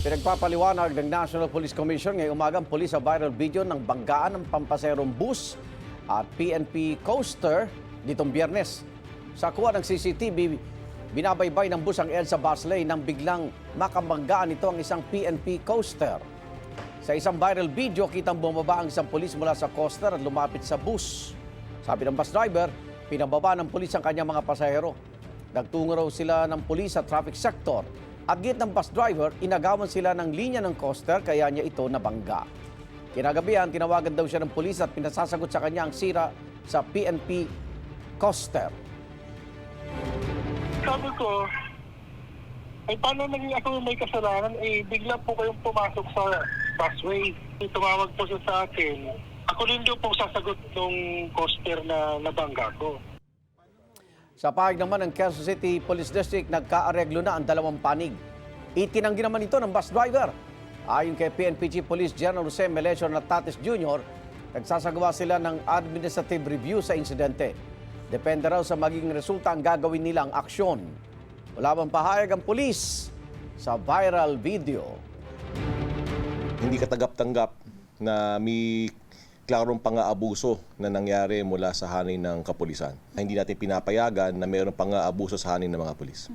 Pinagpapaliwanag ng National Police Commission ngayong umagang pulis sa viral video ng banggaan ng pampaserong bus at PNP coaster nitong Biyernes. Sa kuha ng CCTV, binabaybay ng bus ang EDSA bus lane nang biglang makabanggaan ito ang isang PNP coaster. Sa isang viral video, kitang bumaba ang isang pulis mula sa coaster at lumapit sa bus. Sabi ng bus driver, pinababa ng pulis ang kanyang mga pasahero. Nagtungo raw sila ng pulis sa traffic sector. At git ng bus driver, inagawan sila ng linya ng coaster kaya niya ito nabangga. Kinagabihan, tinawagan daw siya ng pulis at pinasasagot sa kanya ang sira sa PNP coaster. Sabi ko, ay paano naging ako may kasalanan? Bigla po kayong pumasok sa busway. Tumawag po siya sa akin. Ako rin daw po sasagot ng coaster na nabangga ko. Sa pahayag naman ng Quezon City Police District, nagkaareglo na ang dalawang panig. Itinanggi naman ito ng bus driver. Ayon kay PNP Chief Police General Jose Melesio Natatis Jr., nagsasagawa sila ng administrative review sa insidente. Depende raw sa magiging resulta ang gagawin nilang aksyon. Wala bang pahayag ang pulis sa viral video? Hindi katanggap-tanggap na may klarong pang-aabuso na nangyari mula sa hanin ng kapulisan. Hindi natin pinapayagan na mayroong pang-aabuso sa hanin ng mga pulis.